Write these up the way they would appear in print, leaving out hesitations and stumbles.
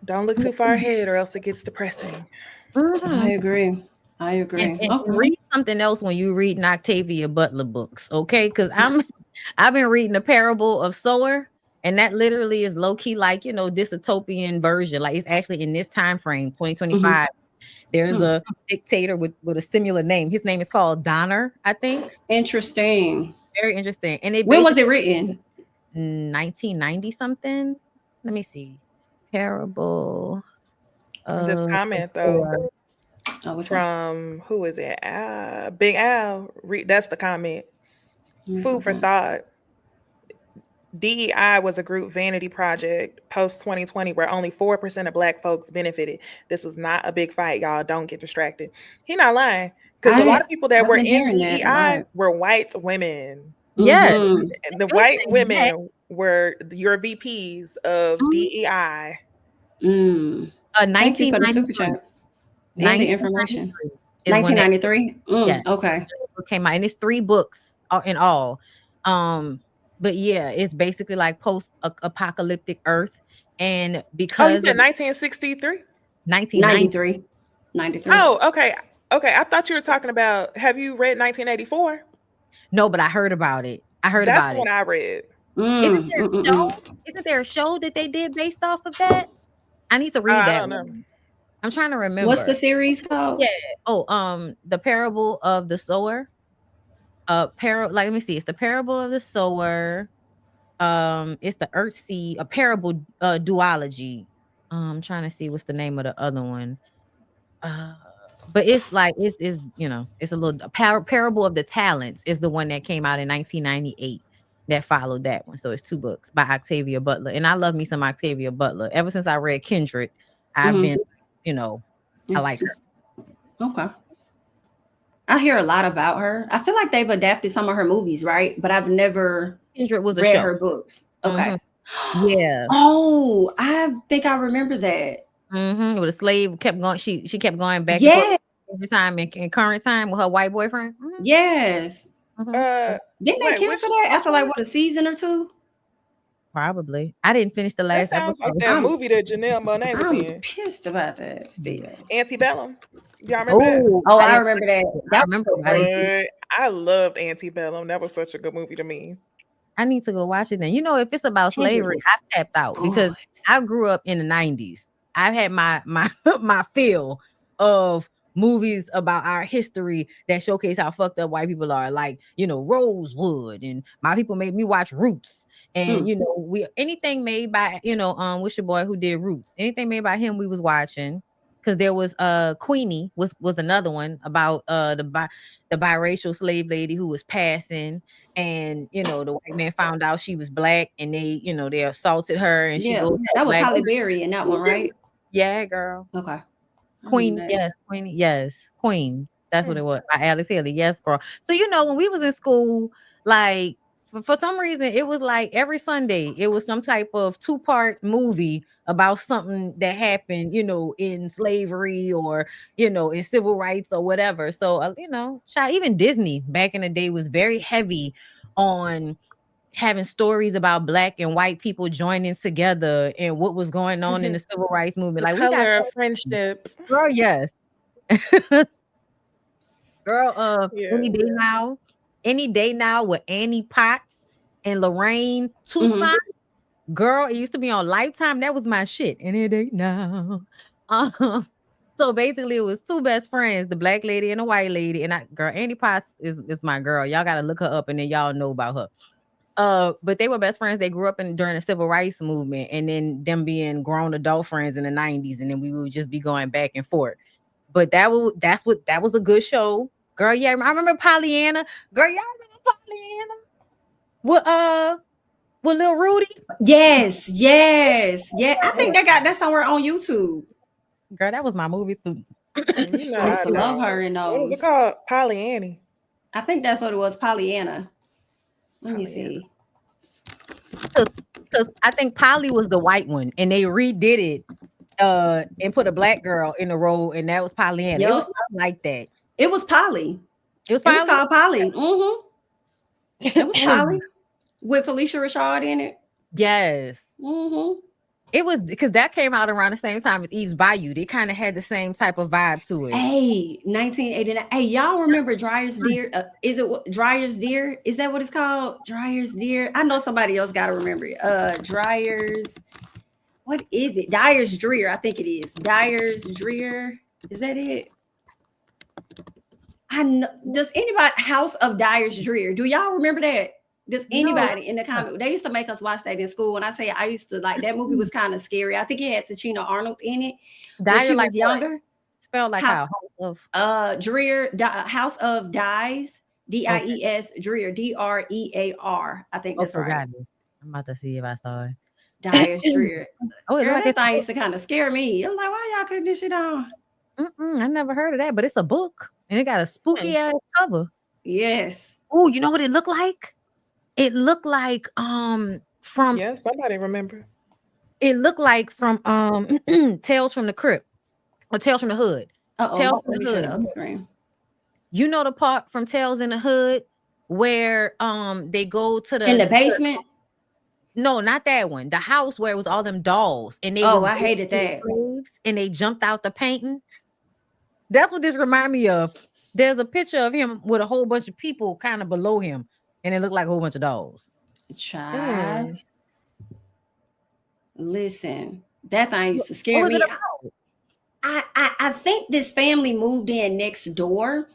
Don't look too far ahead, or else it gets depressing. I Mhm. agree. I agree. And Okay. read something else when you read Octavia Butler books, okay? Because I've been reading the Parable of Sower, and that literally is low key like dystopian version. Like it's actually in this time frame, Mm-hmm. 2025. There's Hmm. a dictator with a similar name. His name is called Donner, I think. Interesting. Very interesting. And it When was basically it written? 1990 something. Let me see. Parable This of the comment though Sower. Oh, which one? from who is it? Big Al. That's the comment. Let me go Food for back. thought. DEI was a group vanity project post 2020 where only 4% of black folks benefited. This was not a big fight, y'all. Don't get distracted. He not lying. Because a lot of people that I've were been in hearing that a DEI lot. were white women. Yes. Mm-hmm. And the Good white thing that. women were your VPs of Mhm. DEI. Mm. Thank you for the super 1993. chat and the information. 1993 is when that 1993. yeah, Okay. book came out, and it's 3 books in all. But yeah, it's basically like post-apocalyptic Earth, and Oh, you because said of 1963? 1990. 93. 93. Oh, okay. Okay. I thought you were talking about, have you read 1984? No, but I heard about it. I heard That's about the it. one I read. Isn't Mm. there a Mm-mm-mm. show? Isn't there a show that they did based off of that? I need to read I that don't know. one. I'm trying to What's the remember. series called? Yeah. Oh, the Parable of the Sower. Like let me see. It's the Parable of the Sower. It's the Earthsea, a parable duology. I'm trying to see what's the name of the other one. Uh, but it's like it's a little parable of the talents is the one that came out in 1998 that followed that one. So it's 2 books by Octavia Butler, and I love me some Octavia Butler. Ever since I read Kindred, I've Mm-hmm. been, you know, I like her. Okay. I hear a lot about her. I feel like they've adapted some of her movies, right? But I've never Kindred was a read show. her books. Okay. Hmm. Yeah. Oh, I think I remember that. With a slave kept going. She kept going back and forth Yeah. every time in current time with her white boyfriend. Yes. Uh, Didn't they Wait, cancel that which after like one? what, a season or two? Probably. I didn't finish the That last sounds like episode. that I'm movie that Janelle Monáe was I'm in, pissed about that still. Antebellum. Y'all remember that? Oh, Oh, I I didn't remember that. I That remember, was so but I didn't crazy. But I loved Antebellum. That was such a good movie to me. I need to go watch it then. If it's about Kendrick slavery, was I've tapped out good. because I grew up in the 90s. I've had my my fill of movies about our history that showcase how fucked up white people are, like Rosewood, and my people made me watch Roots, and Mm. we anything made by what's your boy who did Roots, anything made by him we was watching, because there was Queenie was another one about the biracial slave lady who was passing, and the white man found out she was black, and they assaulted her, and she Yeah. goes tell That was black Halle women. Berry in that one, right? Yeah, girl. Okay. I remember Queen, that. yes, Queen, yes, Queen. That's what Hmm. it was. By Alice Haley, yes, girl. So when we was in school, like for some reason, it was like every Sunday, it was some type of 2-part movie about something that happened, in slavery, or in civil rights or whatever. So child, even Disney back in the day was very heavy on having stories about black and white people joining together and what was going on in the civil rights movement. The Like we got Color of that. Friendship. Girl, yes. Girl, Yeah. Any day now with Annie Potts and Lorraine Hmm. Toussaint. Girl, it used to be on Lifetime. That was my shit. Any day now. So basically, it was 2 best friends, the black lady and the white lady. And girl, Annie Potts is my girl. Y'all gotta look her up, and then y'all know about her. But they were best friends. They grew up during the civil rights movement, and then them being grown adult friends in the 90s, and then we would just be going back and forth. But that was a good show. Girl, yeah, I remember Pollyanna. Girl, y'all remember Pollyanna? With Lil Rudy? Yes, yes, yeah. I think that's somewhere on YouTube. Girl, that was my movie too. You know I used I to love her don't. in What was it those. called? Pollyanny. I think that's what it was, Pollyanna. Let me Pollyanna. see. Because I think Polly was the white one, and they redid it and put a black girl in the role, and that was Pollyanna. It was Yup. something like that. It was Polly. It was It was Polly. called Polly. Mm-hmm. It was Polly with Felicia Rashad in it. Yes. Mm-hmm. It was because that came out around the same time as Eve's Bayou. They kind of had the same type of vibe to it. Hey, 1989. Hey, y'all remember Dryer's Deer? Is it Dryer's Deer? Is that what it's called? Dryer's Deer? I know somebody else got to remember it. Dryer's. What is it? Dyer's Dreer. I think it is. Dyer's Dreer. Is that it? I know. Does anybody House of Dyer's Dreer? Do y'all remember that? Does anybody in the comment? They used to make us watch that in school. When I say I used to like that movie was kind of scary. I think it had Tachina Arnold in it. When she was younger. Spelled like how? Dreer, House of Dies, Dies, Dreer, Drear. I think that's right. I'm about to see if I saw it. Dyer's Dreer. Oh, girl, that thing used to kind of scare me. I'm like, why y'all cutting this shit on? I never heard of that, but it's a book and it got a spooky ass cover. Yes. Oh, you know what it looked like? It looked like from somebody remember. It looked like from Tales from the Crypt or Tales from the Hood. Tales from the Hood. You know the part from Tales in the Hood where they go to the basement? No, not that one. The house where it was all them dolls and they I hated that. And they jumped out the painting. That's what this remind me of. There's a picture of him with a whole bunch of people kind of below him, and it looked like a whole bunch of dolls. Child. Listen, that thing used to scare me. I think this family moved in next door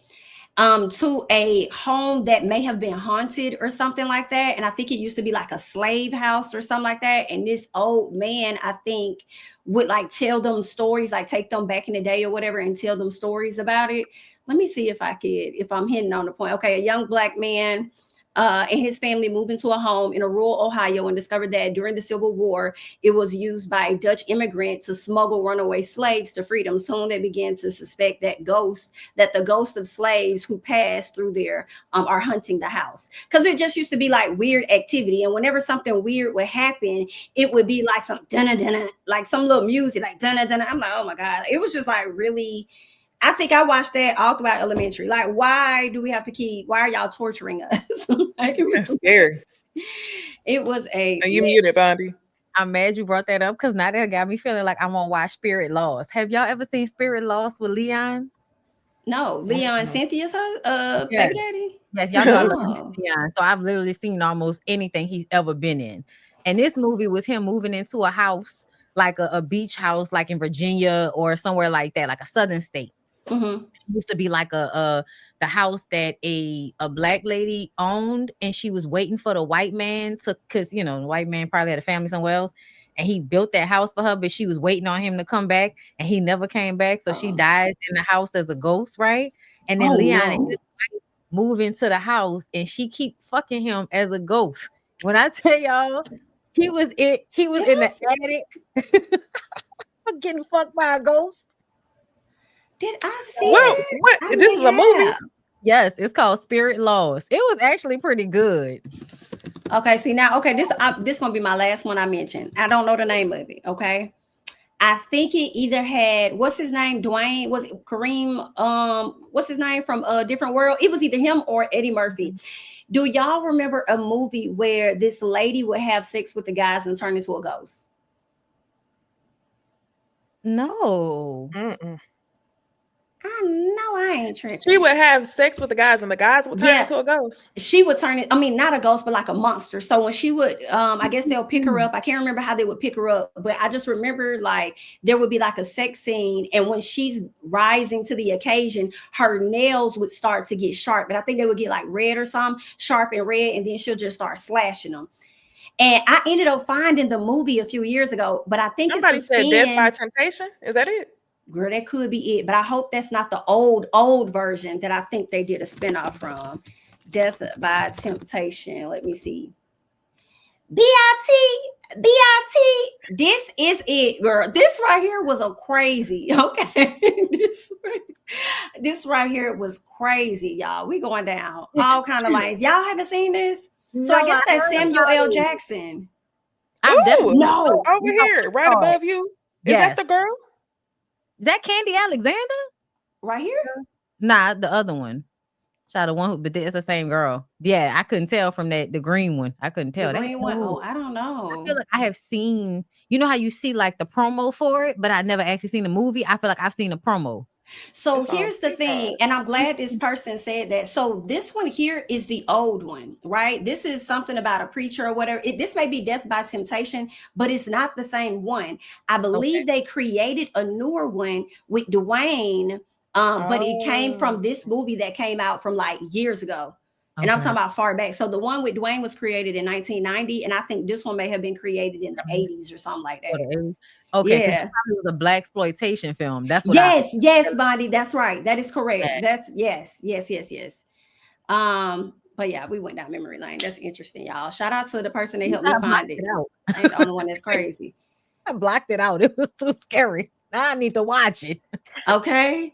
to a home that may have been haunted or something like that. And I think it used to be like a slave house or something like that. And this old man, I think, would like tell them stories, like take them back in the day or whatever and tell them stories about it. Let me see if I'm hitting on the point. Okay, a young black man and his family moved into a home in rural Ohio and discovered that during the Civil War, it was used by a Dutch immigrant to smuggle runaway slaves to freedom. Soon they began to suspect that the ghosts of slaves who passed through there are hunting the house. Because it just used to be like weird activity. And whenever something weird would happen, it would be like some dun-dun-dun, like some little music, like dun-dun-dun. I'm like, oh my God. It was just like really... I think I watched that all throughout elementary. Like, why are y'all torturing us? Like, it was scary. It was Are you muted, Bondi? I'm mad you brought that up because now that got me feeling like I want to watch Spirit Lost. Have y'all ever seen Spirit Lost with Leon? No, Leon Cynthia's baby daddy? Yes, y'all know I love Leon. So I've literally seen almost anything he's ever been in. And this movie was him moving into a house, like a beach house, like in Virginia or somewhere like that, like a southern state. Mm-hmm. It used to be like the house that a black lady owned, and she was waiting for the white man because the white man probably had a family somewhere else, and he built that house for her, but she was waiting on him to come back, and he never came back, so she dies in the house as a ghost, right? And then Leon and his wife move into the house, and she keep fucking him as a ghost. When I tell y'all, he was in the attic getting fucked by a ghost. Did I see that? What? This is a movie? Yes, it's called Spirit Lost. It was actually pretty good. Okay, see now, this gonna be my last one I mentioned. I don't know the name of it. Okay, I think it either had what's his name, Dwayne, was it Kareem? What's his name from A Different World? It was either him or Eddie Murphy. Do y'all remember a movie where this lady would have sex with the guys and turn into a ghost? No. I know I ain't tripping. She would have sex with the guys and the guys would turn into a ghost. She would turn it, not a ghost, but like a monster. So when she would, I guess they'll pick her up. I can't remember how they would pick her up, but I just remember like there would be like a sex scene. And when she's rising to the occasion, her nails would start to get sharp. But I think they would get like red or something, sharp and red. And then she'll just start slashing them. And I ended up finding the movie a few years ago, but I think somebody said Death by Temptation. Is that it? Girl, that could be it, but I hope that's not the old version that I think they did a spinoff from. Death by Temptation. Let me see. B.I.T. This is it, girl. This right here was a crazy. Okay, this right here was crazy, y'all. We going down all kind of lines. Y'all haven't seen this, so I guess that's Samuel L. Jackson. No, over here, right above you. Is that the girl? Is that Candy Alexander? Right here? Nah, the other one. Shout out to one, but it's the same girl. Yeah, I couldn't tell from the green one. I couldn't tell. The green one? Oh, I don't I know. feel like I have seen, you know how you see like the promo for it, but I never actually seen the movie. I feel like I've seen a promo. So here's the thing, and I'm glad this person said that. So this one here is the old one, right? This is something about a preacher or whatever. This may be Death by Temptation, but it's not the same one. I believe they created a newer one with Dwayne, but it came from this movie that came out from like years ago. And I'm talking about far back. So the one with Dwayne was created in 1990, and I think this one may have been created in the 80s or something like that. Okay, because it was a black exploitation film. That's what. Yes, Bonnie. That's right. That is correct. That's yes. But yeah, we went down memory lane. That's interesting, y'all. Shout out to the person that helped me find it. I ain't the only one that's crazy. I blocked it out. It was too scary. Now I need to watch it. Okay.